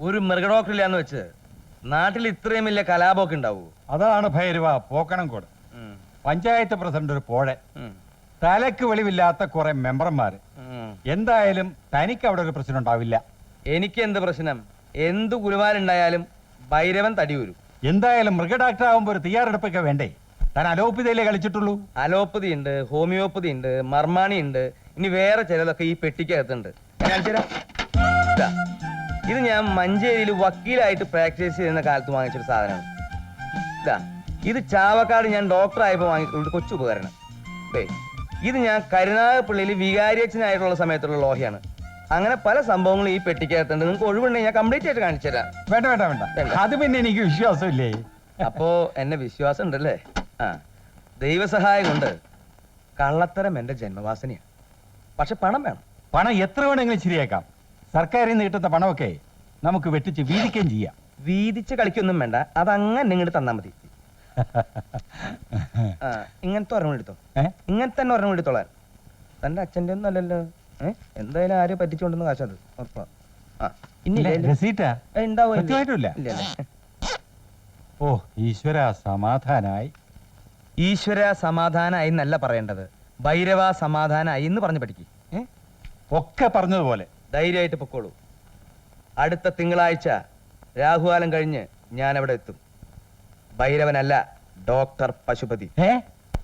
ഒരു മൃഗഡോക്ടറില്ലാന്ന് വെച്ച് നാട്ടിൽ ഇത്രയും വലിയ കലാപമൊക്കെ ഉണ്ടാവൂ? അതാണ് ഭൈരവ പോക്കണംകോട്. പഞ്ചായത്ത് പ്രസിഡന്റ് ഒരു പോഴെ, തലക്ക് വെളിവില്ലാത്ത കുറെ മെമ്പർമാര്. എന്തായാലും തനിക്ക് അവിടെ ഒരു പ്രശ്നം ഉണ്ടാവില്ല. എനിക്ക് എന്ത് പ്രശ്നം? എന്ത് ഗുരുവാലുണ്ടായാലും ഭൈരവൻ തടി വരും. എന്തായാലും മൃഗ ഡോക്ടർ ആവുമ്പോ ഒരു തയ്യാറെടുപ്പൊക്കെ വേണ്ടേ? താൻ അലോപ്പതിയിലേ കളിച്ചിട്ടുള്ളൂ. അലോപ്പതി ഉണ്ട്, ഹോമിയോപ്പതി ഉണ്ട്, മർമാണി ഉണ്ട്, ഇനി വേറെ ചിലതൊക്കെ ഈ പെട്ടിക്കകത്തുണ്ട്. ഇത് ഞാൻ മഞ്ചേരിയിൽ വക്കീലായിട്ട് പ്രാക്ടീസ് ചെയ്യുന്ന കാലത്ത് വാങ്ങിച്ചൊരു സാധനമാണ്. ഇതാ ഇത് ചാവക്കാട് ഞാൻ ഡോക്ടറായപ്പോൾ വാങ്ങിയിട്ടുള്ള കൊച്ചു ഉപകരണം. ഇത് ഞാൻ കരുനാഗപ്പള്ളിയിൽ വികാരിയച്ഛനായിട്ടുള്ള സമയത്തുള്ള ലോഹയാണ്. അങ്ങനെ പല സംഭവങ്ങളും ഈ പെട്ടിക്കകത്തുണ്ട്. നിങ്ങൾക്ക് ഒഴിവുണ്ടെങ്കിൽ ഞാൻ കംപ്ലീറ്റ് ആയിട്ട് കാണിച്ചു തരാം. വേണ്ട വേണ്ട വേണ്ട, അത് പിന്നെ എനിക്ക് വിശ്വാസമില്ലേ. അപ്പോ എന്നെ വിശ്വാസം ഉണ്ടല്ലേ? ആ, ദൈവസഹായം കൊണ്ട് കള്ളത്തരം എന്റെ ജന്മവാസനയാണ്. പക്ഷെ പണം വേണം. പണം എത്ര വേണമെങ്കിലും ശരിയാക്കാം. സർക്കാരിൽ നിന്ന് കിട്ടുന്ന പണമൊക്കെ നമുക്ക് വെട്ടിച്ച് വീതിക്കുകയും ചെയ്യാം. വീതിച്ച് കളിക്കൊന്നും വേണ്ട, അതങ്ങനെ ഇങ്ങോട്ട് തന്നാ മതി. ഇങ്ങനത്തെ ഒരെണ്ണം എടുത്തോ. ഇങ്ങനത്തെ തന്നെ ഒരെണ്ണം എടുത്തോളാൻ. തന്റെ അച്ഛൻ്റെ ഒന്നും അല്ലല്ലോ. എന്തായാലും ആരും പറ്റിച്ചുകൊണ്ടെന്ന് കാശത് ഉറപ്പാ. ഓ ഈശ്വര സമാധാനായി. ഈശ്വര സമാധാനായി എന്നല്ല പറയേണ്ടത്, ഭൈരവ സമാധാനായി എന്ന് പറഞ്ഞു പഠിക്കും. ഒക്കെ പറഞ്ഞതുപോലെ ധൈര്യമായിട്ട് പൊക്കോളൂ. അടുത്ത തിങ്കളാഴ്ച രാഹുകാലം കഴിഞ്ഞ് ഞാൻ അവിടെ എത്തും. ഭൈരവനല്ല, ഡോക്ടർ പശുപതി.